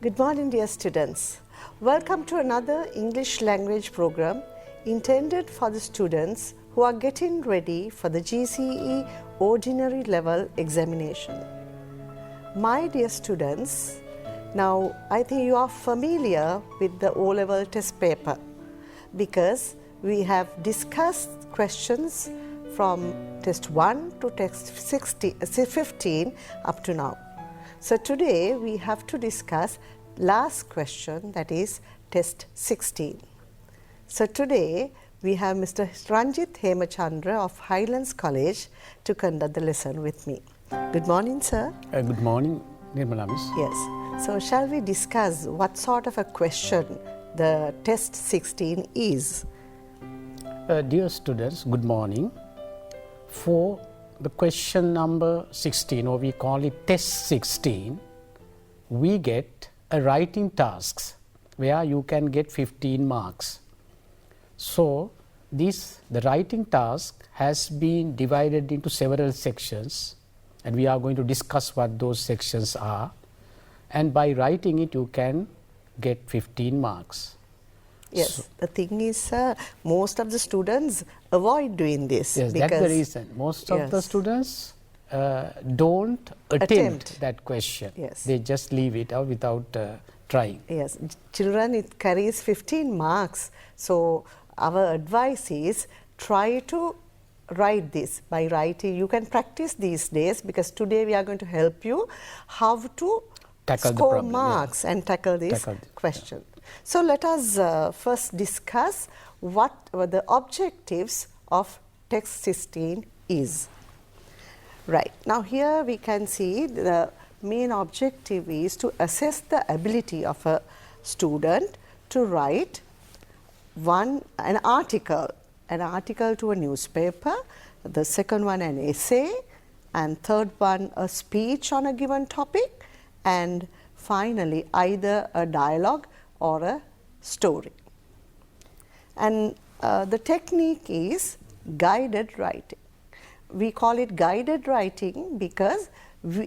Good morning, dear students. Welcome to another English language program intended for the students who are getting ready for the GCE Ordinary Level examination. My dear students, now I think you are familiar with the O-level test paper because we have discussed questions from test 1 to test 15 up to now. So today we have to discuss last question, that is test 16. So today we have Mr. Ranjit Hemachandra of Highlands College to conduct the lesson with me. Good morning, sir. Good morning, Nirmala Miss. Yes. So shall we discuss what sort of a question the test 16 is? Dear students, good morning. For the question number 16, or we call it test 16, we get a writing tasks where you can get 15 marks. So the writing task has been divided into several sections, and we are going to discuss what those sections are, and by writing it you can get 15 marks. Yes, so, the thing is, most of the students avoid doing this. Yes, that's the reason. Most of the students don't attempt that question. Yes. They just leave it out without trying. Yes, children, it carries 15 marks. So our advice is try to write this by writing. You can practice these days because today we are going to help you how to score marks and tackle this question. Yeah. So let us first discuss what the objectives of text 16 is. Right, now here we can see the main objective is to assess the ability of a student to write an article to a newspaper, the second one an essay, and third one a speech on a given topic, and finally either a dialogue or a story. And the technique is guided writing. We call it guided writing because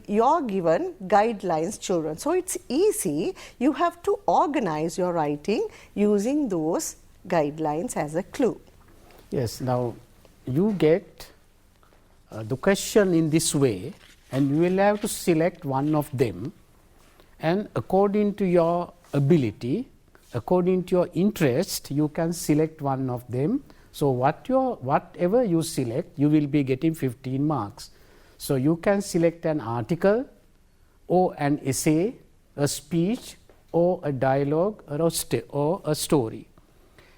you are given guidelines, children. So it's easy. You have to organize your writing using those guidelines as a clue. Yes, now you get the question in this way, and you will have to select one of them, and according to your ability, according to your interest, you can select one of them. So whatever you select, you will be getting 15 marks. So you can select an article or an essay, a speech or a dialogue or a story.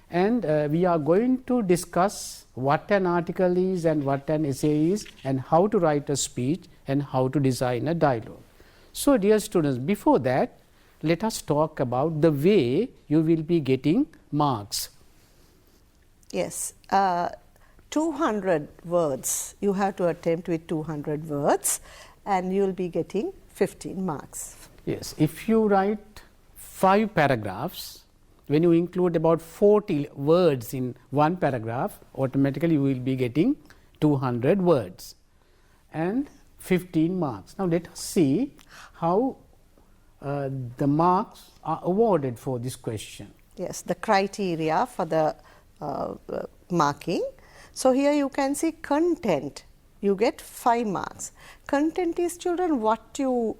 And we are going to discuss what an article is and what an essay is, and how to write a speech and how to design a dialogue. So dear students, before that, let us talk about the way you will be getting marks. Yes, 200 words. You have to attempt with 200 words and you will be getting 15 marks. Yes, if you write 5 paragraphs, when you include about 40 words in one paragraph, automatically you will be getting 200 words and 15 marks. Now let us see how the marks are awarded for this question. Yes, the criteria for the marking. So here you can see content, you get 5 marks. Content is, children, what you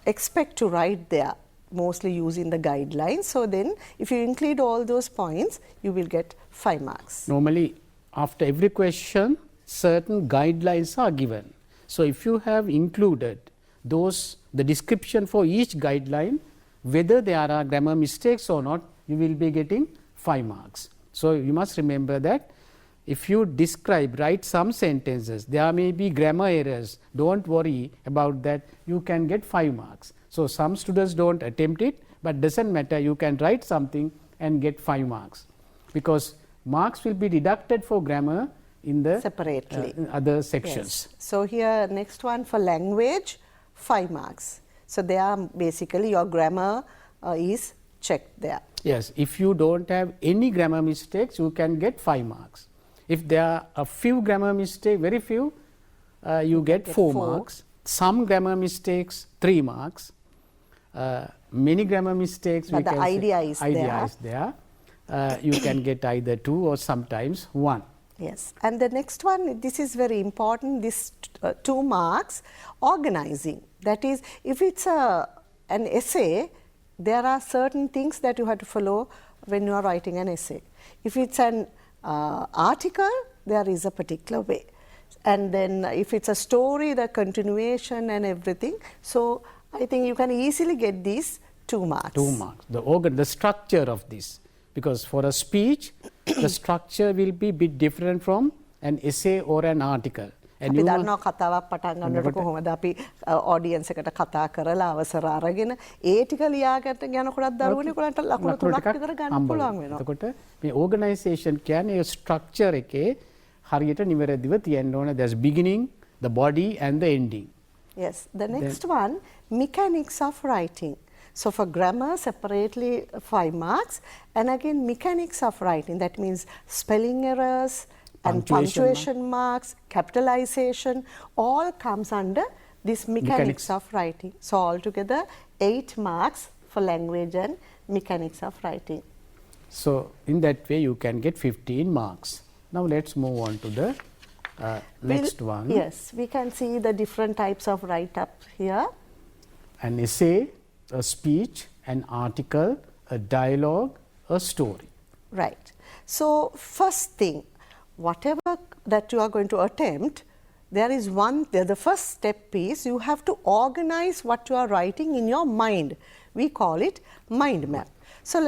expect to write there, mostly using the guidelines. So then if you include all those points, you will get 5 marks. Normally after every question, certain guidelines are given. So if you have included the description for each guideline, whether there are grammar mistakes or not, you will be getting 5 marks. So you must remember that if you write some sentences, there may be grammar errors. Don't worry about that. You can get 5 marks. So some students don't attempt it, but doesn't matter. You can write something and get 5 marks, because marks will be deducted for grammar in the separately other sections. Yes. So here next one for language, 5 marks. So they are basically your grammar is checked there. Yes, if you don't have any grammar mistakes, you can get 5 marks. If there are a few grammar mistakes, very few, you get 4 marks. Some grammar mistakes, 3 marks. many grammar mistakes. But the idea is there. You can get either 2 or sometimes 1. Yes, and the next one, this is very important, this 2 marks, organizing. That is, if it's an essay, there are certain things that you have to follow when you are writing an essay. If it's an article, there is a particular way. And then if it's a story, the continuation and everything. So I think you can easily get these 2 marks. 2 marks. The structure of this. Because for a speech, the structure will be a bit different from an essay or an article. And අපි දන්නවා කතාවක් පටන් ගන්නකොට කොහොමද අපි audience එකට කතා කරලා අවසර අරගෙන ඒ ටික ලියාගන්න යනකොටත් දරුවනේ කොලන්ට ලකුණු 3ක් විතර ගන්න පුළුවන් වෙනවා. එතකොට මේ ඕගනයිසේෂන් කියන්නේ ඒ ස්ට්‍රක්චර් එකේ හරියට නිවැරදිව තියෙන්න ඕන. There's beginning, the body and the ending. Yes, the next one, mechanics of writing. So for grammar, separately 5 marks, and again mechanics of writing, that means spelling errors and punctuation marks, capitalization, all comes under this mechanics of writing. So altogether 8 marks for language and mechanics of writing. So in that way you can get 15 marks. Now let's move on to the next one. Yes, we can see the different types of write-up here. An essay, a speech, an article, a dialogue, a story. Right. So first thing, whatever that you are going to attempt, the first step is you have to organize what you are writing in your mind. We call it mind map. So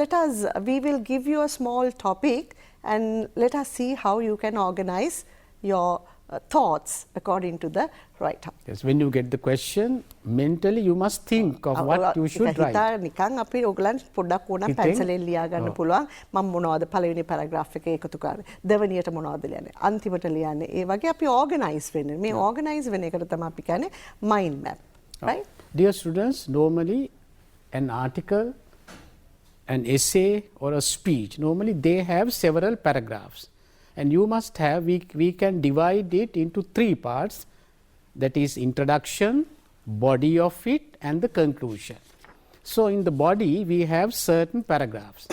we will give you a small topic and let us see how you can organize your thoughts according to the write-up. Yes, when you get the question, mentally you must think of what you should write. නිකන් අපි ඔයගලන්ට පොඩ්ඩක් ඕන පැන්සලෙන් ලියා ගන්න පුළුවන් මම මොනවද පළවෙනි පැරග්‍රාෆ් එකේ එකතු කරන්නේ දෙවෙනියට මොනවද ලියන්නේ අන්තිමට ලියන්නේ ඒ වගේ අපි ඕගනයිස් වෙන්නේ මේ ඕගනයිස් වෙන එකට තමයි අපි කියන්නේ mind map, right? Dear students, normally an article, an essay or a speech, normally they have several paragraphs. And you must have, we can divide it into 3 parts, that is introduction, body of it and the conclusion. So in the body we have certain paragraphs.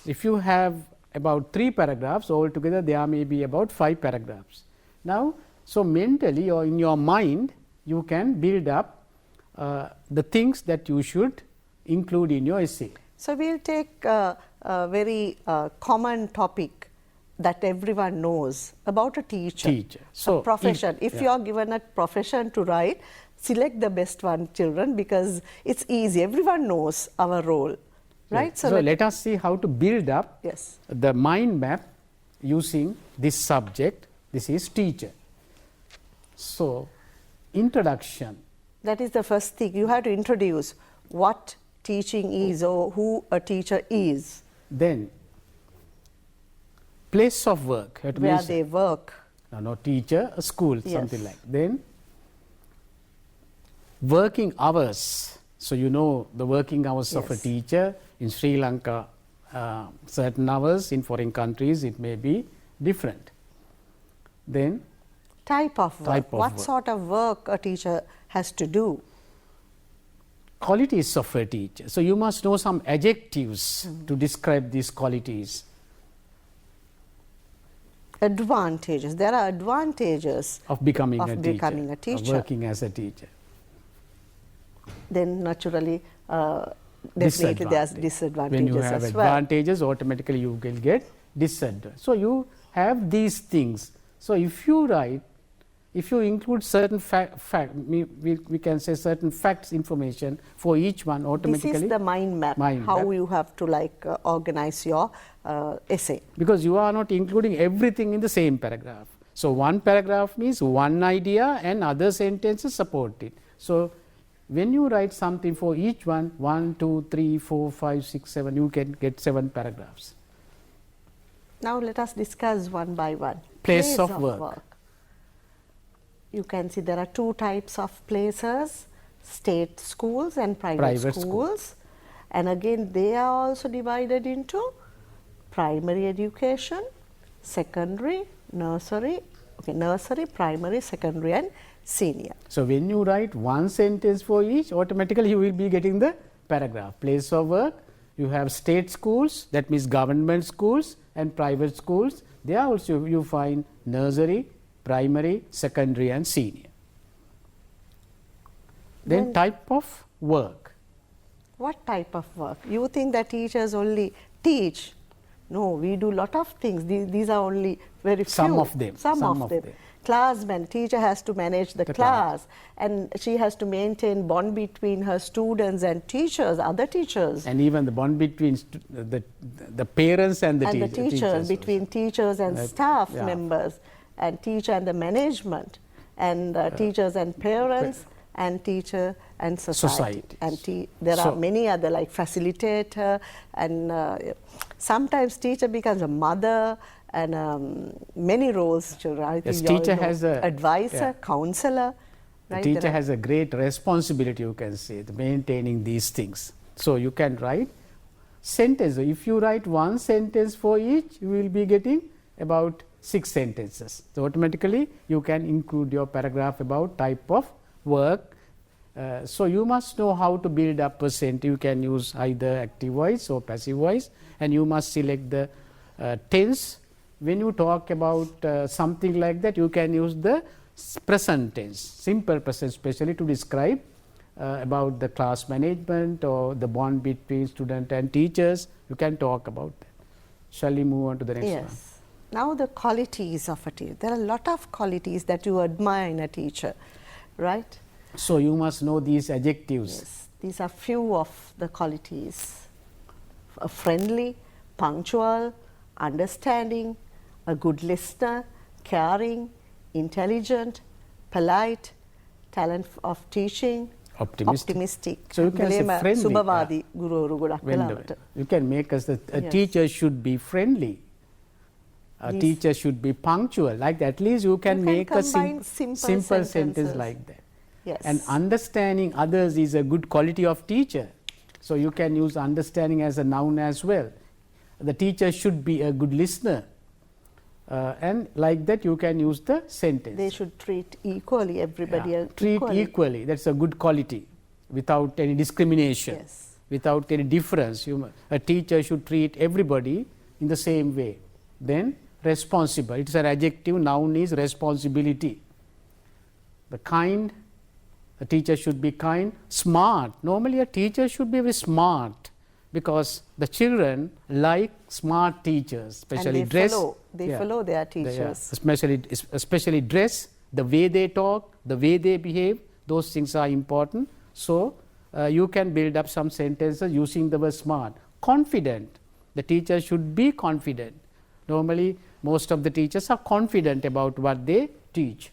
If you have about 3 paragraphs, altogether there may be about 5 paragraphs. Now, so mentally or in your mind you can build up the things that you should include in your essay. So we will take a very common topic that everyone knows about a teacher. So a profession. If you are given a profession to write, select the best one, children, because it's easy. Everyone knows our role, right? So let us see how to build up the mind map using this subject. This is teacher. So introduction. That is the first thing. You have to introduce what teaching is or who a teacher is. Then place of work. Where they work. No, teacher, a school, something like. Then working hours. So you know the working hours of a teacher. In Sri Lanka, certain hours. In foreign countries, it may be different. Then type of work. What sort of work a teacher has to do? Qualities of a teacher. So you must know some adjectives to describe these qualities. Advantages. There are advantages of becoming a teacher, of working as a teacher. Then naturally, definitely there are disadvantages. When you have advantages, automatically you will get disadvantages. So you have these things. So if you write, if you include certain we can say certain facts, information for each one, automatically. This is the mind map, how you have to organize your essay. Because you are not including everything in the same paragraph. So one paragraph means one idea and other sentences support it. So when you write something for each one, 1, 2, 3, 4, 5, 6, 7, you can get 7 paragraphs. Now let us discuss one by one. Place of work. You can see there are 2 types of places, state schools and private schools. And again, they are also divided into primary education, secondary, nursery, primary, secondary and senior. So when you write one sentence for each, automatically you will be getting the paragraph. Place of work, you have state schools, that means government schools and private schools. There also you find nursery, primary, secondary and senior. Then type of work. What type of work? You think that teachers only teach? No, we do lot of things. These are only very few. Some of them. Some of them. Classman, teacher has to manage the class, and she has to maintain bond between her students and teachers, other teachers. And even the bond between the parents and the teachers, between teachers and staff members, and teacher and the management, and teachers and parents, and teacher and society. And there are many other, like facilitator, and sometimes teacher becomes a mother, and many roles. I think yes, teacher has a advisor, counselor. Right? The teacher has a great responsibility, you can say, maintaining these things. So you can write sentence. If you write one sentence for each, you will be getting about 6 sentences. So automatically you can include your paragraph about type of work. So you must know how to build up a sentence. You can use either active voice or passive voice, and you must select the tense. When you talk about something like that, you can use the present tense, simple present, especially to describe about the class management or the bond between student and teachers. You can talk about that. Shall we move on to the next one? Now the qualities of a teacher. There are a lot of qualities that you admire in a teacher, right? So you must know these adjectives. Yes, these are few of the qualities. A friendly, punctual, understanding, a good listener, caring, intelligent, polite, talent of teaching, optimistic. So you can say friendly. Subhavadi guru gudakku. You can make us a teacher should be friendly. A teacher should be punctual. Like that, at least you can make a simple sentence like that. Yes. And understanding others is a good quality of teacher. So you can use understanding as a noun as well. The teacher should be a good listener. And like that you can use the sentence. They should treat equally everybody. Treat equally. That's a good quality without any discrimination, without any difference. A teacher should treat everybody in the same way. Then responsible. It's an adjective. Noun is responsibility. The kind. A teacher should be kind. Smart. Normally a teacher should be very smart, because the children like smart teachers, especially and they follow their teachers. Especially dress, the way they talk, the way they behave, those things are important. So you can build up some sentences using the word smart. Confident. The teacher should be confident. Normally most of the teachers are confident about what they teach.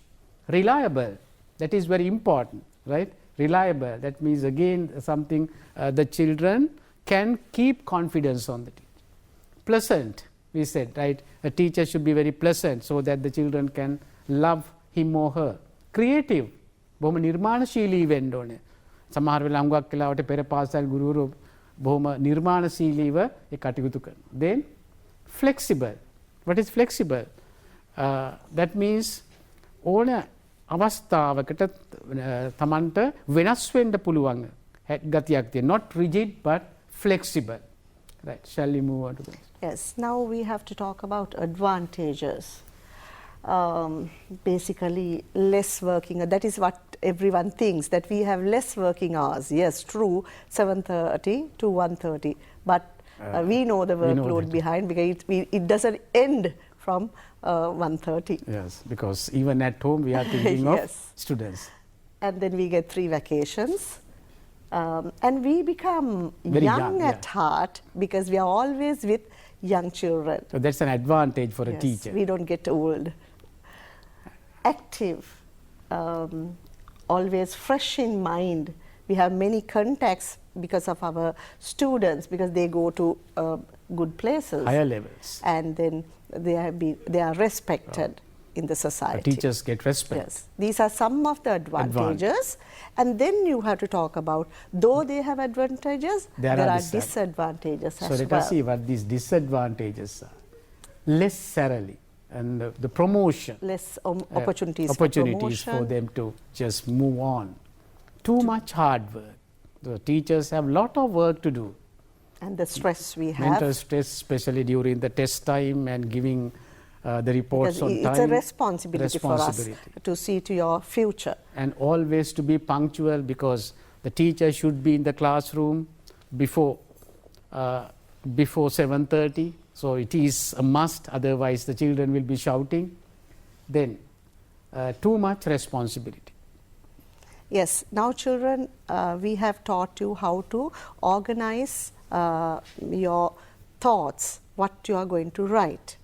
Reliable. That is very important, right? Reliable. That means again something the children can keep confidence on the teacher. Pleasant, we said, right? A teacher should be very pleasant so that the children can love him or her. Creative, බොහොම නිර්මාණශීලී වෙන්න ඕනේ. සමහර වෙලාව හුඟක් වෙලාවට පෙර පාසල් ගුරුවරු බොහොම නිර්මාණශීලීව ඒ කටයුතු කරනවා. Then flexible. What is flexible? That means ඕන අවස්ථාවකට තමන්ට වෙනස් වෙන්න පුළුවන් ගතියක් තියෙනවා. Not rigid but flexible. Right. Shall we move on to this? Yes. Now we have to talk about advantages. Basically less working. That is what everyone thinks, that we have less working hours. Yes, true, 7:30 to 1:30. But we know the workload behind, because it doesn't end from 1:30. Yes, because even at home we are thinking of students. And then we get 3 vacations. And we become very young at heart, because we are always with young children. So that's an advantage for a teacher. We don't get old. Active, always fresh in mind. We have many contacts because of our students, because they go to good places, higher levels, and then they are respected in the society. The teachers get respect. Yes, these are some of the advantages. And then you have to talk about, though they have advantages, there are disadvantages as well. So let us see what these disadvantages are. Less salary and the promotion. Less opportunities for them to just move on. Too much hard work. The teachers have a lot of work to do. And the stress we have. Mental stress, especially during the test time and giving the reports Because on it's time. a responsibility for us to see to your future. And always to be punctual, because the teacher should be in the classroom before 7:30. So it is a must, otherwise the children will be shouting. Then too much responsibility. Yes, now children, we have taught you how to organize your thoughts, what you are going to write.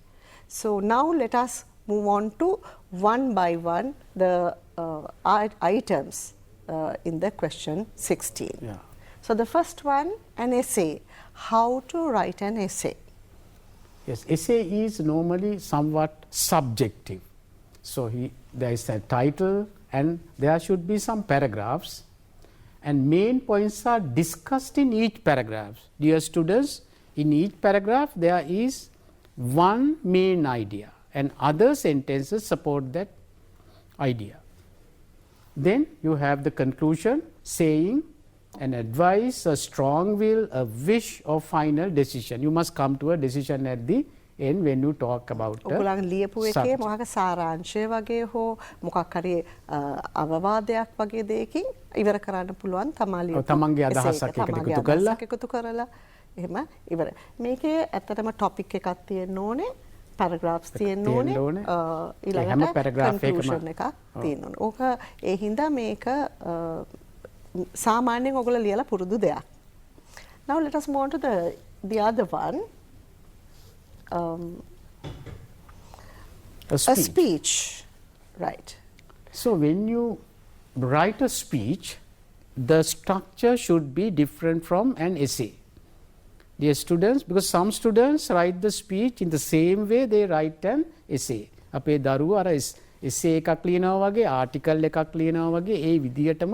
So now let us move on to one by one the items in the question 16. Yeah. So the first one, an essay. How to write an essay? Yes, essay is normally somewhat subjective. So there is a title and there should be some paragraphs, and main points are discussed in each paragraph. Dear students, in each paragraph there is one main idea and other sentences support that idea. Then you have the conclusion saying an advice, a strong will, a wish or final decision. You must come to a decision at the end when you talk about ඔගොල්ලන් ලියපු එකේ මොකක් සාරාංශය වගේ හෝ මොකක් හරි අවවාදයක් වගේ දෙයකින් ඉවර කරන්න පුළුවන් තමා ලියපු තමන්ගේ අදහසක් එකතු කරලා එහෙම ඉවර. මේකේ ඇත්තටම ටොපික් එකක් තියෙන්න ඕනේ, පැරග්‍රාෆ්ස් තියෙන්න ඕනේ, ඊළඟට කන්ක්ලූෂන් එකක් තියෙන්න ඕනේ. ඕක ඒ හින්දා මේක සාමාන්‍යයෙන් ඔයගොල්ලෝ ලියලා පුරුදු දෙයක්. Now let us move on to the other one. A speech, right. So when you write a speech, the structure should be different from an essay. Dear students, because some students write the speech in the same way they write an essay. අපේ දරුවෝ අර essay එකක් ලියනවා වගේ, article එකක් ලියනවා වගේ ඒ විදියටම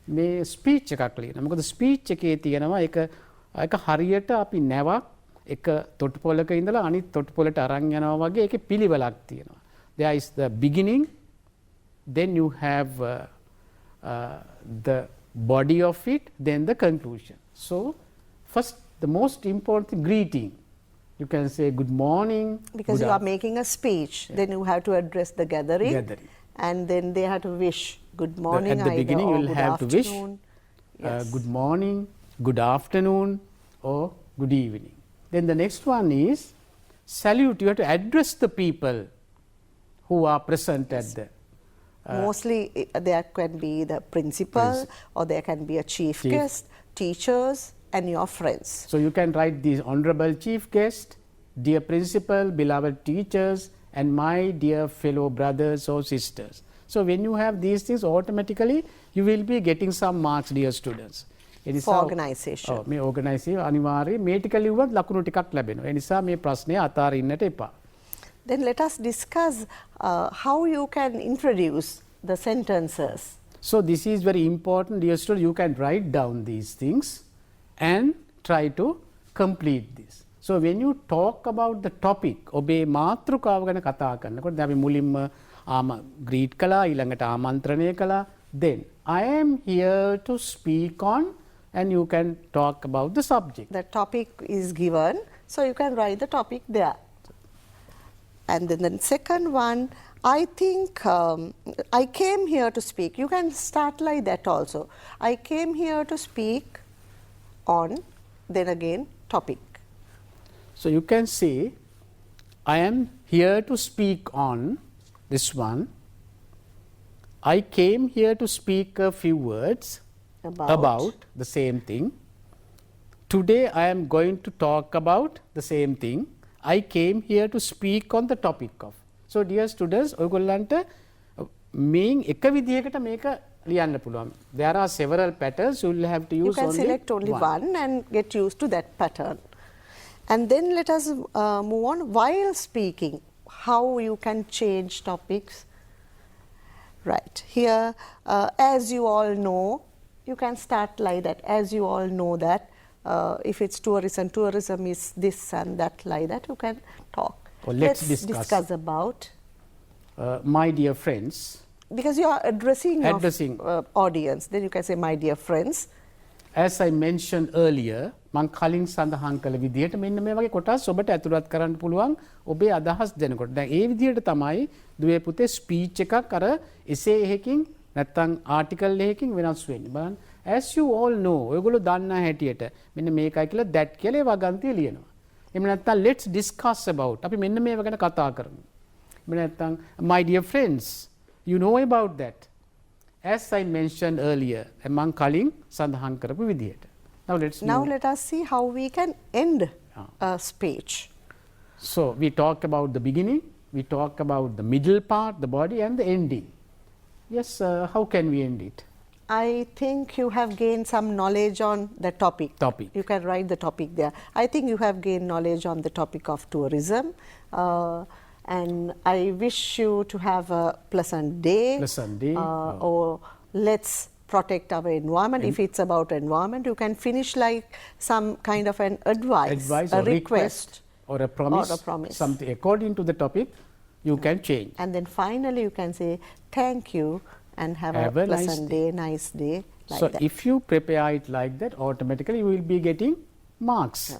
මේ speech එකක් ලියනවා. මොකද speech එකේ තියෙනවා ඒක හරියට අපි නැවක් එක තොටුපොළක ඉඳලා අනිත් තොටුපොළට අරන් යනවා වගේ ඒකේ පිළිවෙලක් තියෙනවා. There is the beginning, then you have the body of it, then the conclusion. So first, the most important greeting. You can say good morning. Because you are making a speech, then you have to address the gathering. And then they have to wish good morning. At the beginning, you will have to wish good morning, good afternoon, or good evening. Then the next one is salute. You have to address the people who are present at the. Mostly there can be the principal or there can be a chief guest, teachers and your friends. So you can write these honorable chief guest, dear principal, beloved teachers and my dear fellow brothers or sisters. So when you have these things, automatically you will be getting some marks, dear students. For organisation. මේ organisation අනිවාර්යයෙන් මේ ටික ලිව්වත් ලකුණු ටිකක් ලැබෙනවා. ඒ නිසා මේ ප්‍රශ්නේ අතාරින්නට එපා. Then let us discuss how you can introduce the sentences. So this is very important, dear students. You can write down these things and try to complete this. So when you talk about the topic, ඔබේ මාතෘකාව ගැන කතා කරනකොට දැන් අපි මුලින්ම greet කළා, ඊළඟට ආමන්ත්‍රණය කළා. Then I am here to speak on, and you can talk about the subject. The topic is given, so you can write the topic there. And then the second one, I think I came here to speak. You can start like that also. I came here to speak on, then again topic. So you can say, I am here to speak on this one. I came here to speak a few words about the same thing. Today I am going to talk about the same thing. I came here to speak on the topic of. So dear students, ඔයගොල්ලන්ට මේන් එක විදියකට මේක ලියන්න පුළුවන්. There are several patterns, you will have to use only one. You can select only one and get used to that pattern. And then let us move on. While speaking, how you can change topics. Right. Here, as you all know, you can start like that. As you all know that if it's tourism is this and that, like that, you can talk. Let's discuss about. My dear friends. Because you are addressing your audience. Then you can say, my dear friends. as I mentioned earlier, මං කලින් සඳහන් කළ විදිහට මෙන්න මේ වගේ කොටස් ඔබට ඇතුළත් කරන්න පුළුවන් ඔබේ අදහස් දෙනකොට. දැන් ඒ විදිහට තමයි දුවේ පුතේ ස්පීච් එකක් අර එසේ එකකින් නැත්නම් ආටිකල් එකකින් වෙනස් වෙන්නේ. බලන්න. As you all know, ඔයගොල්ලෝ දන්නා හැටියට මෙන්න මේකයි කියලා that කියලා ඒ වගන්තිය ලියනවා. එහෙම නැත්නම් let's discuss about. අපි මෙන්න මේව ගැන කතා කරමු. එහෙම නැත්නම් my dear friends, you know about that. As I mentioned earlier, මං කලින් සඳහන් කරපු විදිහට. Now let us see how we can end a speech. So we talk about the beginning, we talk about the middle part, the body, and the ending. Yes, how can we end it? I think you have gained some knowledge on the topic. You can write the topic there. I think you have gained knowledge on the topic of tourism. And I wish you to have a pleasant day. Or let's protect our environment. If it's about environment, you can finish like some kind of an advice a request or a promise, something according to the topic you can change. And then finally you can say thank you and have a pleasant day, nice day. Like so that. if you prepare it like that, automatically you will be getting marks.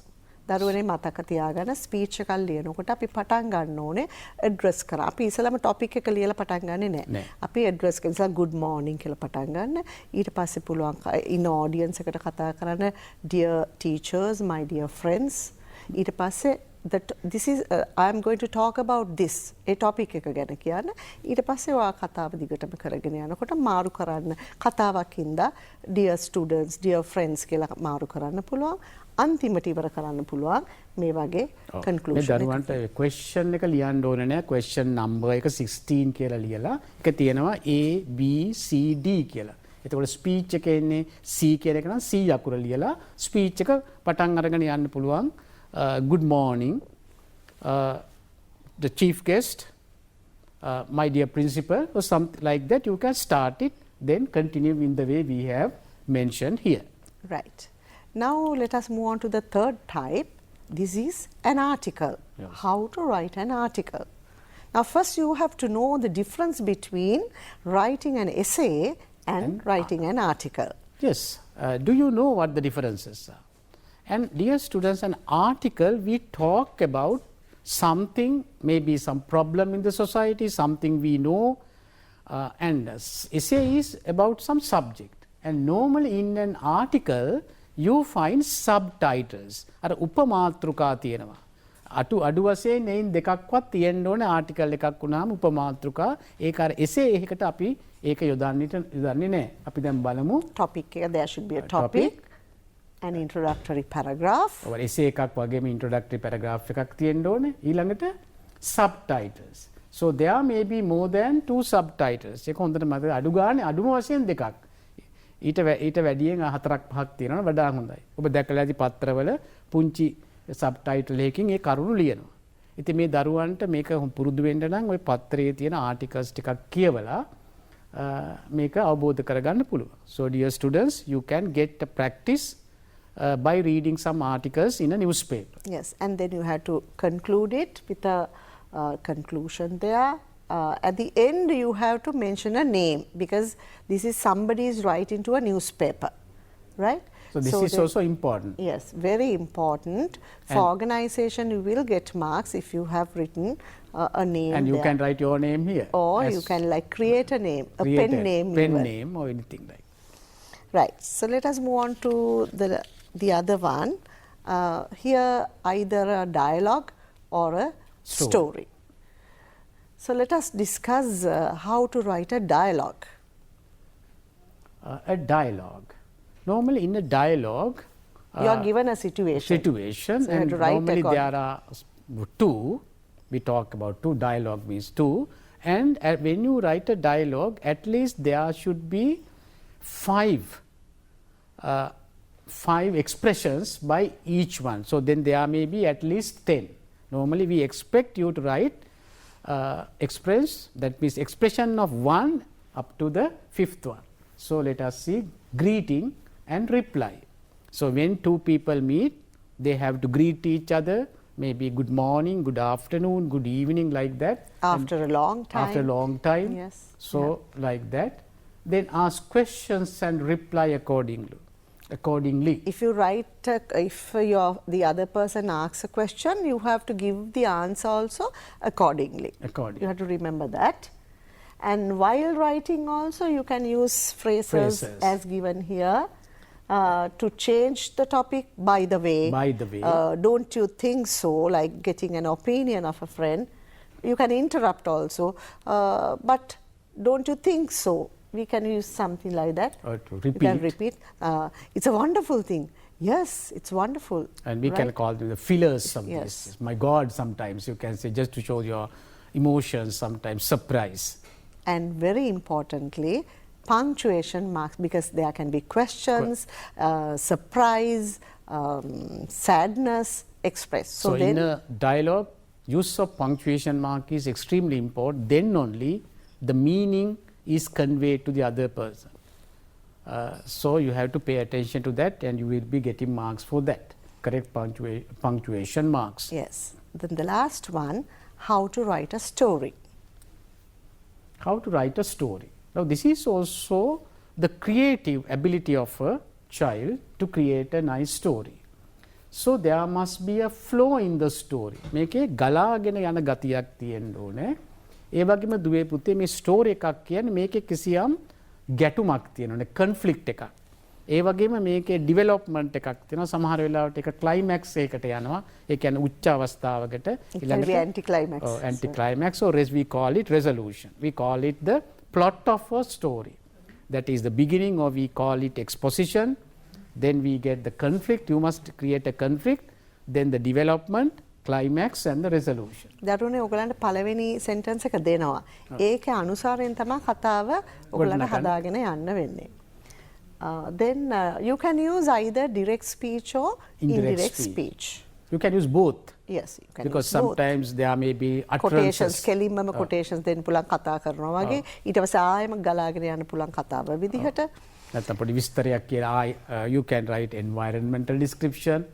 දරුවනේ මතක තියාගන්න speech එකක් ලියනකොට අපි පටන් ගන්න ඕනේ address කරා. අපි ඉස්සලම ටොපික් එක ලියලා පටන් ගන්නෙ නැහැ. අපි ඇඩ්‍රස් කරන නිසා good morning කියලා පටන් ගන්න. ඊට පස්සේ පුළුවන් ඉන්න ඔඩියන්ස් එකට කතා කරන්න dear teachers, my dear friends. ඊට පස්සේ this is I am going to talk about this. A topic එක ගැන කියන්න. ඊට පස්සේ ඔයා කතාව දිගටම කරගෙන යනකොට මාරු කරන්න කතාවක් ඉඳලා dear students, dear friends කියලා මාරු කරන්න පුළුවන්. අන්තිමට ඉවර කරන්න පුළුවන් මේ වගේ කන්ක්ලූෂන් එක. මේ දරුවන්ට ක්වෙස්චන් එක ලියන්න ඕනේ නෑ. ක්වෙස්චන් නම්බර් එක 16 කියලා ලියලා ඒක තියෙනවා A B C D කියලා. එතකොට ස්පීච් එකේ ඉන්නේ C කියන එක නම් C අකුර ලියලා ස්පීච් එක පටන් අරගෙන යන්න පුළුවන්. Good morning, the chief guest, my dear principal, or something like that. You can start it, then continue in the way we have mentioned here. Right. Now let us move on to the third type. This is an article. Yes. How to write an article. Now first you have to know the difference between writing an essay and writing an article. Yes. Do you know what the differences are? And dear students, an article we talk about something, maybe some problem in the society, something we know, and essay is about some subject. And normally in an article you find subtitles. අර උපමාතෘකා තියෙනවා. අඩු වශයෙන් එයින් දෙකක්වත් තියෙන්න ඕනේ ආටිකල් එකක් වුණාම උපමාතෘකා. ඒක අර එසේ එකකට අපි ඒක යොදන්නේ නැහැ. අපි දැන් බලමු topic එක. There should be a topic, an introductory paragraph. ඔය එසේ එකක් වගේම introductory paragraph එකක් තියෙන්න ඕනේ. ඊළඟට subtitles. So there may be more than 2 subtitles. ඒක හොඳට මතක අඩු ගානේ අඩුම වශයෙන් දෙකක්. ඊට වැඩියෙන් 4-5ක් තියෙනවා වඩා හොඳයි. ඔබ දැකලා ඇති පත්‍රවල පුංචි සබ්ටයිටල් එකකින් ඒ කරුණු ලියනවා. ඉතින් මේ දරුවන්ට මේක පුරුදු වෙන්න නම් ওই පත්‍රයේ තියෙන ආටිකල්ස් ටිකක් කියවලා මේක අවබෝධ කරගන්න පුළුවන්. So dear students, you can get a practice by reading some articles in a newspaper. Yes, and then you have to conclude it with a conclusion there. At the end you have to mention a name because this is somebody is writing to a newspaper, right? So this is also important. Yes, very important. For organization you will get marks if you have written a name. And you there. can write your name here. Or you can like create a name, a pen name. Pen name or anything like. Right. So let us move on to the other one. Here either a dialogue or a story. So let us discuss how to write a dialogue. A dialogue. Normally in a dialogue, you are given a situation. So and normally there are 2. We talk about 2. Dialogue means 2. And when you write a dialogue, at least there should be 5 expressions by each one. So then there may be at least 10. Normally we expect you to write express, that means expression of 1 up to the 5th one. So let us see greeting and reply. So when 2 people meet, they have to greet each other, maybe good morning, good afternoon, good evening, like that. After a long time. After a long time. Yes. So like that. Then ask questions and reply accordingly. accordingly. If you write, if the other person asks a question, you have to give the answer also accordingly. You have to remember that. And while writing also, you can use phrases as given here to change the topic. By the way, don't you think so, like getting an opinion of a friend. You can interrupt also, but don't you think so? We can use something like that. Or to repeat. You can repeat. It's a wonderful thing. Yes, it's wonderful. And we can call them the fillers of this. My God, sometimes you can say, just to show your emotions, sometimes surprise. And very importantly, punctuation marks, because there can be questions, surprise, sadness expressed. So in a dialogue, use of punctuation mark is extremely important. Then only the meaning is conveyed to the other person. So you have to pay attention to that, and you will be getting marks for that. Correct punctuation marks. Yes. Then the last one, how to write a story. How to write a story. Now this is also the creative ability of a child to create a nice story. So there must be a flow in the story. මේකේ ගලාගෙන යන ගතියක් තියෙන්න ඕනේ. ඒ වගේම දුවේ පුතේ මේ story එකක් කියන්නේ මේකේ කිසියම් ගැටුමක් තියෙනවානේ, conflict එකක්. ඒ වගේම මේකේ development එකක් තියෙනවා. සමහර වෙලාවට ඒක climax එකකට යනවා. ඒ කියන්නේ උච්ච අවස්ථාවකට ඊළඟට anticlimax. Anticlimax, or as we call it resolution. We call it the plot of a story. That is the beginning, or we call it exposition. Then we get the conflict. You must create a conflict. Then the development, climax and the resolution. දරුවනේ ඔයගලන්ට පළවෙනි sentence එක දෙනවා. ඒකේ අනුසාරයෙන් තමයි කතාව ඔයගලන්ට හදාගෙන යන්න වෙන්නේ. Then you can use either direct speech or indirect speech. You can use both. Yes, you can because use sometimes both. there may be quotations, utterances. කෙලින්මම quotations දෙන්න පුළුවන් කතා කරනවා වගේ. ඊට පස්සේ ආයෙම ගලාගෙන යන්න පුළුවන් කතාව විදිහට. නැත්නම් පොඩි විස්තරයක් කියලා you can write environmental description.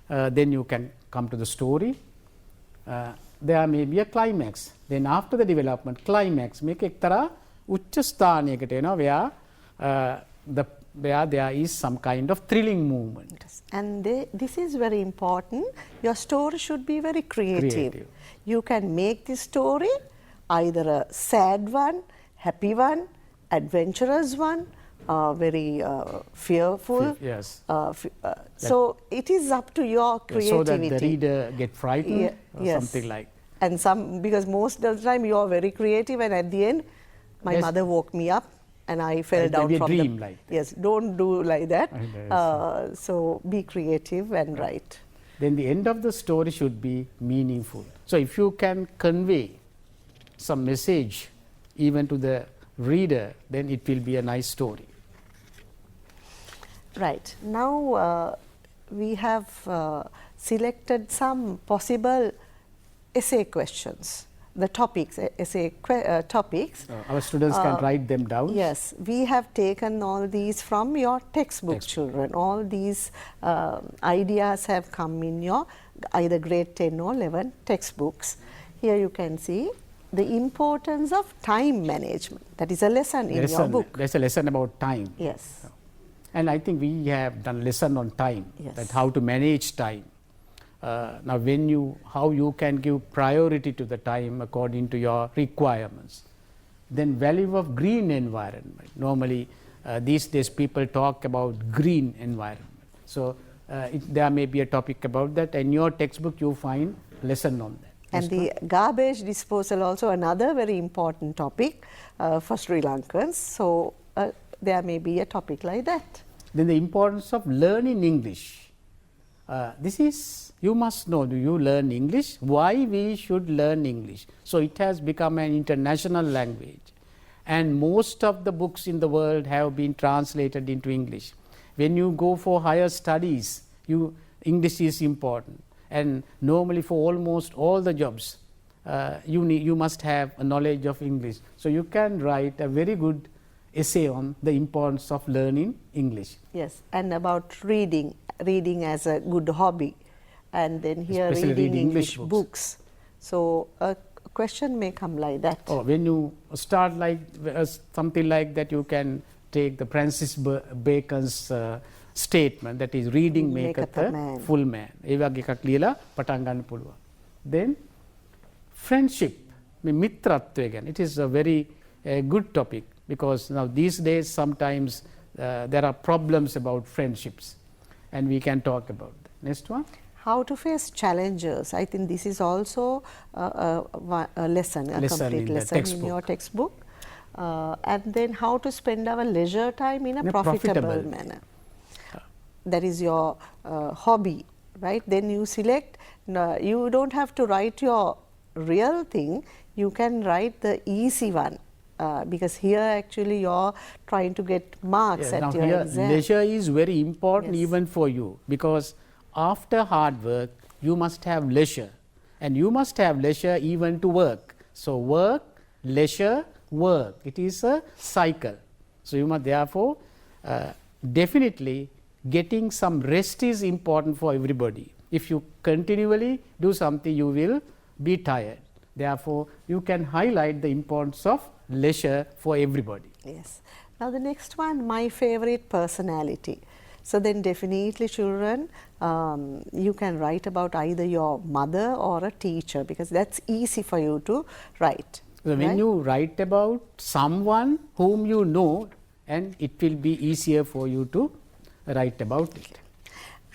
Then you can come to the story. There may be a climax. Then after the development, climax මේක එක්තරා උච්ච ස්ථානයකට එනවා where there is some kind of thrilling movement. Yes. And this is very important. Your story should be very creative. You can make this story either a sad one, happy one, adventurous one, very fearful. Yes. So it is up to your creativity. So that the reader get frightened or something like. And because most of the time you are very creative, and at the end, my mother woke me up and I fell down from the dream like that. Yes, don't do like that. So be creative and write. Then the end of the story should be meaningful. So if you can convey some message even to the reader, then it will be a nice story. Right. Now we have selected some possible essay questions. The topics, essay topics. Our students can write them down. Yes, we have taken all these from your textbook, children. All these ideas have come in your either grade 10 or 11 textbooks. Here you can see the importance of time management. That is a lesson in your book. There's a lesson about time. Yes. And I think we have done a lesson on time, that how to manage time. Now how you can give priority to the time according to your requirements. Then value of green environment. Normally these days people talk about green environment. So there may be a topic about that. In your textbook you find lesson on that. And the garbage disposal also another very important topic for Sri Lankans. So there may be a topic like that. Then the importance of learning English. This is, you must know, do you learn English? Why we should learn English? So it has become an international language. And most of the books in the world have been translated into English. When you go for higher studies, English is important. And normally for almost all the jobs, you must have a knowledge of English. So you can write a very good essay on the importance of learning English. Yes, and about reading as a good hobby. And then here especially reading English books. So a question may come like that. Oh, when you start like something like that, you can take the Francis Bacon's statement, that is reading maketh maketh a man. a full man. ඒ වගේ එකක් ලියලා පටන් ගන්න පුළුවන්. Then friendship, මේ මිත්‍රත්වය ගැන. It is a very good topic because now these days sometimes there are problems about friendships and we can talk about that. Next one. How to face challenges. I think this is also a lesson, a complete lesson in your textbook. And then how to spend our leisure time in a profitable manner. That is your hobby, right? Then you select, you don't have to write your real thing, you can write the easy one. Because here actually you're trying to get marks at now your here exam. leisure is very important Yes. even for you, because after hard work you must have leisure, and you must have leisure even to work. So work, leisure, work, it is a cycle. So you must therefore definitely getting some rest is important for everybody. If you continually do something, you will be tired. Therefore you can highlight the importance of leisure for everybody. Yes. Now the next one, my favorite personality. So then definitely children, you can write about either your mother or a teacher, because that's easy for you to write. So when right? you write about someone whom you know, and it will be easier for you to write about it.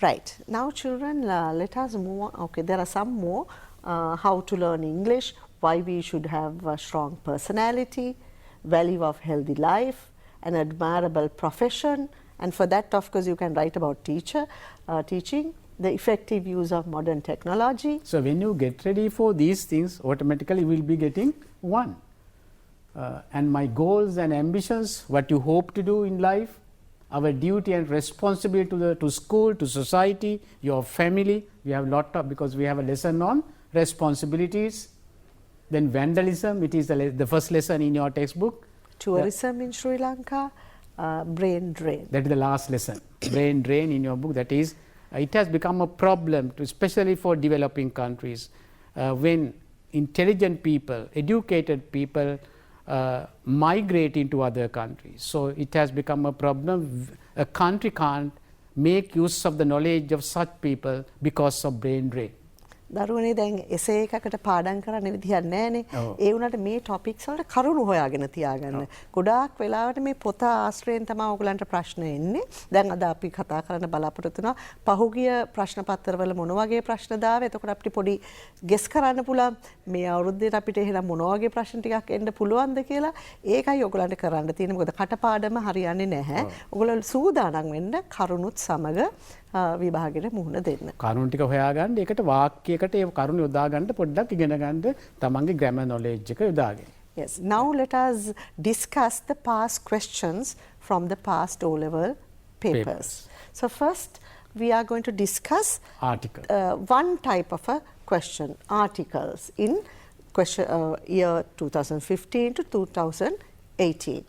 Right. Now children, let us move on. Okay, there are some more. How to learn English, why we should have a strong personality, value of healthy life, an admirable profession, and for that of course you can write about teaching, the effective use of modern technology. So when you get ready for these things, automatically you will be getting one. And my goals and ambitions, what you hope to do in life, our duty and responsibility to school, to society, your family. We have a lot of, because we have a lesson on responsibilities. Then vandalism, it is the first lesson in your textbook. Tourism in Sri Lanka, brain drain. That is the last lesson, brain drain in your book. That is, it has become a problem, especially for developing countries, when intelligent people, educated people migrate into other countries. So it has become a problem. A country can't make use of the knowledge of such people because of brain drain. දරුවනේ දැන් එසේ එකකට පාඩම් කරන්න විදිහක් නැහැනේ. ඔව්. ඒ වුණාට මේ ටොපික්ස් වලට කරුණු හොයාගෙන තියාගන්න. ගොඩාක් වෙලාවට මේ පොත ආශ්‍රයෙන් තමයි ඔයගලන්ට ප්‍රශ්න එන්නේ. දැන් අද අපි කතා කරන්න බලාපොරොත්තු වෙනවා පහුගිය ප්‍රශ්න පත්‍රවල මොන වගේ ප්‍රශ්නද ආවේ. එතකොට අපිට පොඩි ගෙස් කරන්න පුළුවන් මේ අවුරුද්දේට අපිට එහෙනම් මොන වගේ ප්‍රශ්න ටිකක් එන්න පුළුවන්ද කියලා. ඒකයි ඔයගලන්ට කරන්න තියෙන්නේ. මොකද කටපාඩම හරියන්නේ නැහැ. ඔයගොල්ලෝ සූදානම් වෙන්න කරුණුත් සමග විභාගෙට මුහුණ දෙන්න. කරුණු ටික හොයාගන්න, ඒකට වාක්‍යයකට ඒ කරුණු යොදා ගන්න, පොඩ්ඩක් ඉගෙන ගන්න තමන්ගේ grammar knowledge එක යොදාගෙන. Yes. Now let us discuss the past questions from the past O-level papers. So first we are going to discuss Article. one type of a question, articles in question, year 2015 to 2018.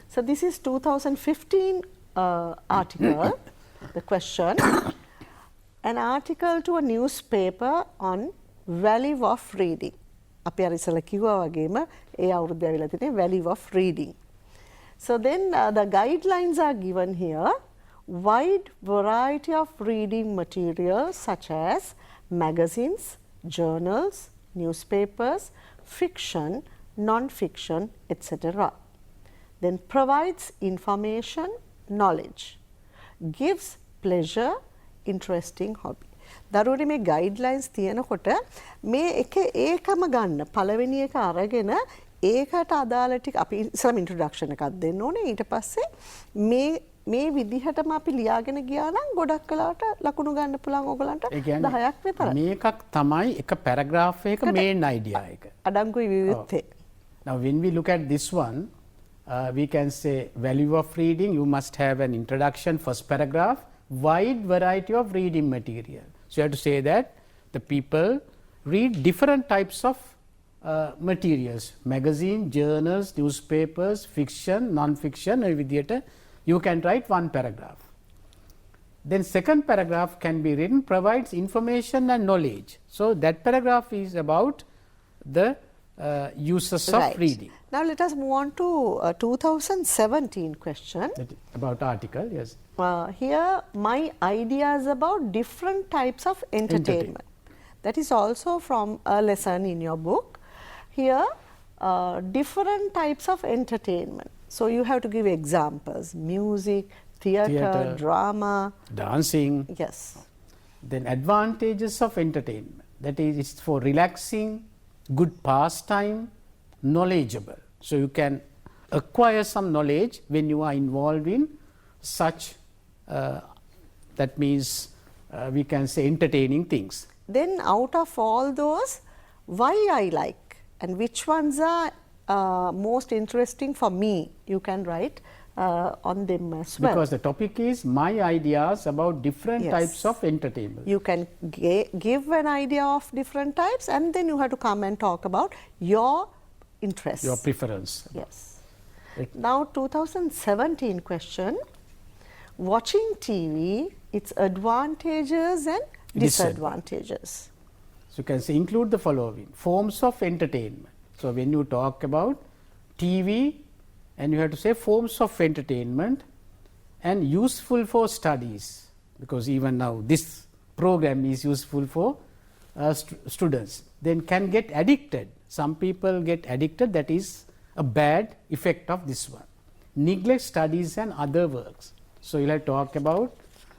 So this is 2015 article, the question, an article to a newspaper on value of reading. අපි අර ඉස්සෙල්ලා කිව්වා වගේම ඒ අවුරුද්ද ඇවිල්ලා තියෙන්නේ value of reading. So then the guidelines are given here. Wide variety of reading materials such as magazines, journals, newspapers, fiction, non-fiction, etc. Then provides information, knowledge, gives pleasure, interesting hobby. දරුවනේ මේ guidelines තියෙනකොට මේ එක ඒකම ගන්න පළවෙනි එක අරගෙන ඒකට අදාළ ටික අපි ඉස්සරම ඉන්ට්‍රොඩක්ෂන් එකක් දෙන්න ඕනේ. ඊට පස්සේ මේ විදිහටම අපි ලියාගෙන ගියා නම් ගොඩක් වෙලාවට ලකුණු ගන්න පුළුවන් ඕගලන්ට 10ක් විතර. මේකක් තමයි එක පැරග්‍රාෆ් එක මේන් අයිඩියා එක. අඩංගුයි විවිධේ. Now when we look at this one, we can say value of reading, you must have an introduction, first paragraph, wide variety of reading material. So you have to say that the people read different types of materials, magazine, journals, newspapers, fiction, non-fiction, you can write one paragraph. Then second paragraph can be written, provides information and knowledge. So that paragraph is about the uses of reading. Now let us move on to a 2017 question. About article, yes. Here my ideas about different types of entertainment. That is also from a lesson in your book. Here different types of entertainment. So you have to give examples: music, theatre, drama, dancing. Yes. Then advantages of entertainment. That is, it's for relaxing, good pastime, knowledgeable. So you can acquire some knowledge when you are involved in such, that means we can say entertaining things. Then out of all those, why I like and which ones are most interesting for me, you can write on them as well. Because the topic is my ideas about different types of entertainment. You can give an idea of different types, and then you have to come and talk about your interests. Your preference. Yes. Now 2017 question, watching TV, its advantages and disadvantages. So you can say include the following forms of entertainment. So when you talk about TV, and you have to say forms of entertainment and useful for studies, because even now this program is useful for students. Then can get addicted. Some people get addicted, that is a bad effect of this one. Neglect studies and other works. So you will have to talk about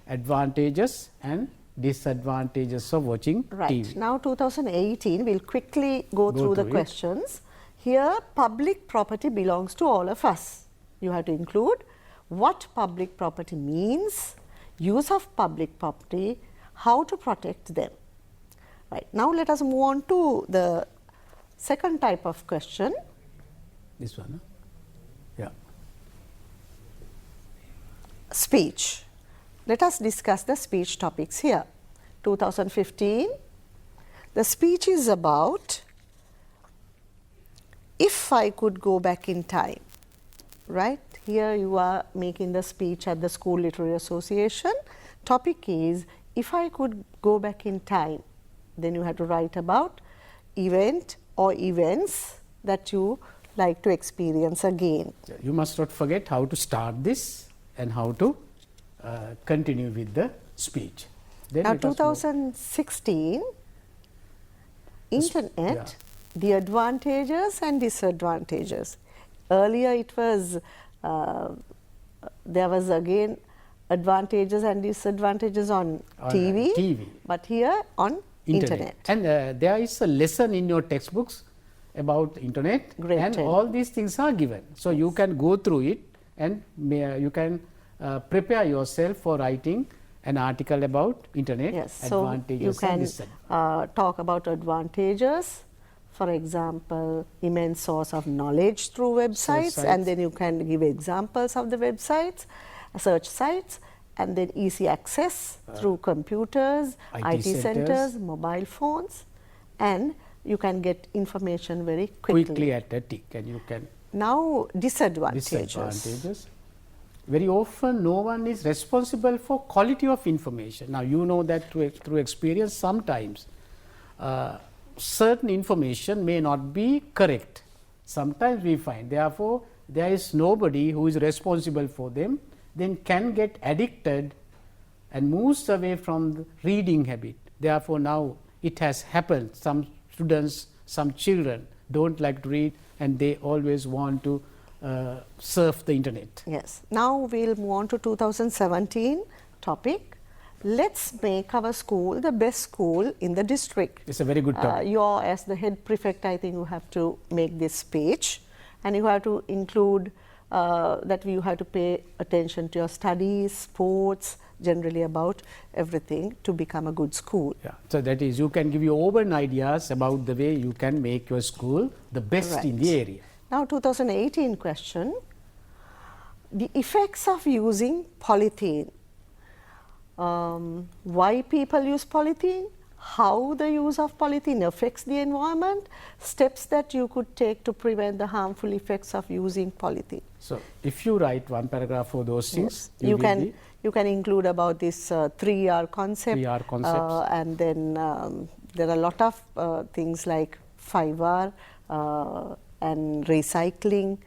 advantages and disadvantages of watching TV. Now 2018, we will quickly go through the questions. Here public property belongs to all of us. You have to include what public property means, use of public property, how to protect them. Right. Now let us move on to the second type of question. This one, huh? Yeah. Speech. Let us discuss the speech topics here. 2015, the speech is about if I could go back in time, right? Here you are making the speech at the School Literary Association. Topic is if I could go back in time. Then you have to write about event or events that you like to experience again. You must not forget how to start this and how to continue with the speech. Then now 2016, internet, the advantages and disadvantages. Earlier it was, there was again advantages and disadvantages on TV, but here on internet. And there is a lesson in your textbooks about internet, and all these things are given. So you can go through it and you can prepare yourself for writing an article about internet, advantages so you and can talk about advantages, for example, immense source of knowledge through websites, and then you can give examples of the websites, search sites, and then easy access through computers, IT centers, mobile phones, and you can get information very quickly at a tick, and you can. Now disadvantages. Very often no one is responsible for quality of information. Now you know that through experience sometimes certain information may not be correct. Sometimes we find, therefore there is nobody who is responsible for them, then can get addicted and moves away from the reading habit. Therefore now it has happened, some students, some children don't like to read and they always want to surf the internet. Yes. Now we will move on to 2017 topic. Let's make our school the best school in the district. It's a very good topic. You are, as the head prefect, I think you have to make this speech, and you have to include that you have to pay attention to your studies, sports, generally about everything to become a good school. Yeah. So that is, you can give your own ideas about the way you can make your school the best in the area. Now 2018 question, the effects of using polythene. Why people use polythene, how the use of polythene affects the environment, steps that you could take to prevent the harmful effects of using polythene. So if you write one paragraph for those things, you can include about this 3R concept, and then there are a lot of things like 5R, and recycling,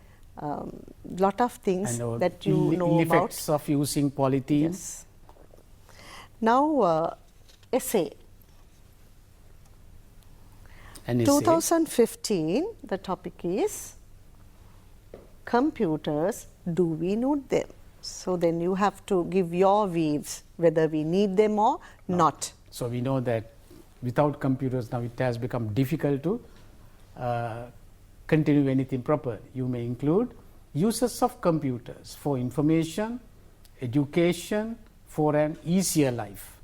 lot of things And that you know about. effects of using polythene. Yes. Now, essay. An essay. 2015, the topic is computers, do we need them? So then you have to give your views whether we need them or not. So we know that without computers now it has become difficult to continue anything proper. You may include uses of computers for information, education, for an easier life.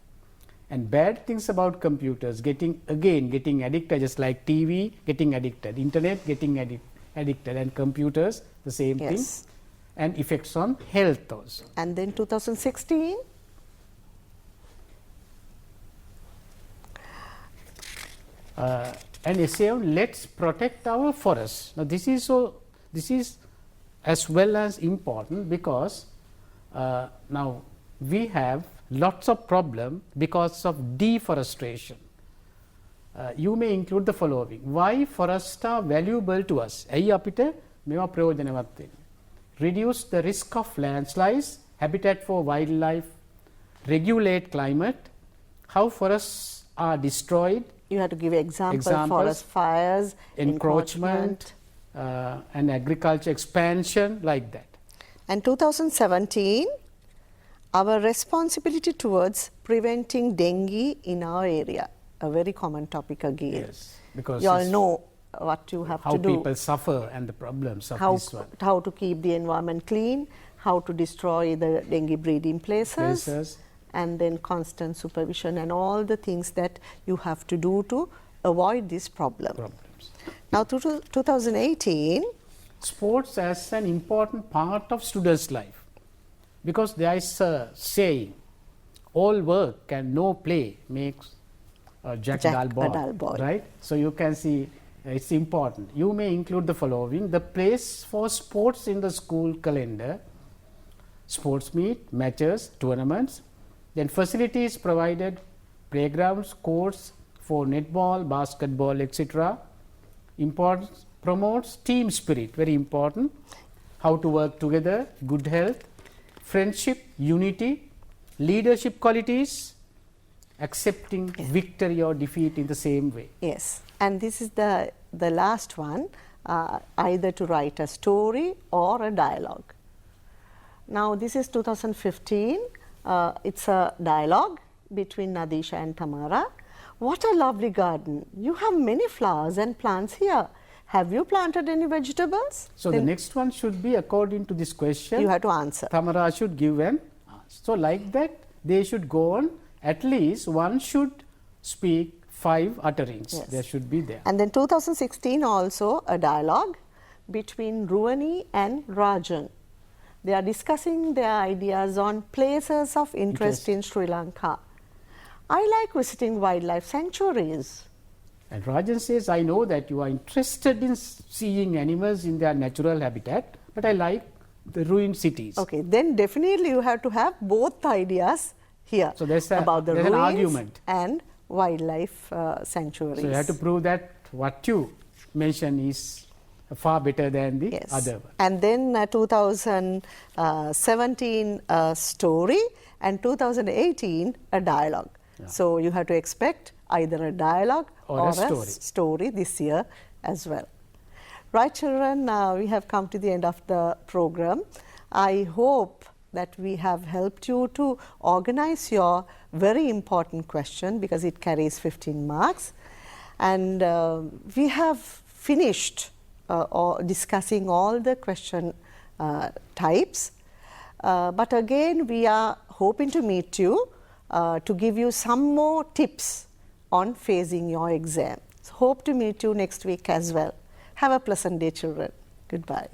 And bad things about computers, getting addicted, just like TV, getting addicted, internet, getting addicted, and computers, the same Yes. thing, and effects on health also. And then 2016, an essay on let's protect our forests. Now this is as well as important because now we have lots of problem because of deforestation. You may include the following: why forests are valuable to us? ඇයි අපිට මේවා ප්‍රයෝජනවත් වෙන්නේ? Reduce the risk of landslides, habitat for wildlife, regulate climate, how forests are destroyed, you have to give examples, Examples, forest fires, encroachment, and agriculture expansion, like that. And 2017, our responsibility towards preventing dengue in our area, a very common topic again. Yes, because You all it's know what you have how to do, people suffer and the problems of how, this one. how to keep the environment clean, how to destroy the dengue breeding places, and then constant supervision and all the things that you have to do to avoid this problem. Problems. Now, to 2018, Sports as an important part of students' life, because there is a saying, all work and no play makes Jack a dull boy, right? So you can see it's important. You may include the following: the place for sports in the school calendar, sports meet, matches, tournaments, then facilities provided, playgrounds, courts for netball, basketball, etc. Importance, promotes team spirit, very important, how to work together, good health, friendship, unity, leadership qualities, accepting victory or defeat in the same way. yes, and this is the last one, either to write a story or a dialogue. Now, this is 2015. It's a dialogue between Nadisha and Tamara. What a lovely garden. You have many flowers and plants here. Have you planted any vegetables? So Then the next one should be according to this question. you have to answer. Tamara should give an answer. So like that, they should go on. At least one should speak 5 utterings. Yes. There should be there. And then 2016 also a dialogue between Rupavahini and Rajan. They are discussing their ideas on places of interest in Sri Lanka. I like visiting wildlife sanctuaries. And Rajan says, I know that you are interested in seeing animals in their natural habitat, but I like the ruined cities. Okay, then definitely you have to have both ideas here So there's about the an ruins argument. and wildlife sanctuaries. So you have to prove that what you mention is far better than the Yes. other one. And then 2017 a story and 2018 a dialogue. Yeah. So you have to expect either a dialogue Or or a story. story this year as well. Right, children, we have come to the end of the program. I hope that we have helped you to organize your very important question because it carries 15 marks. And we have finished discussing all the question types. But again, we are hoping to meet you to give you some more tips on facing your exam. So hope to meet you next week as well. Have a pleasant day, children. Goodbye.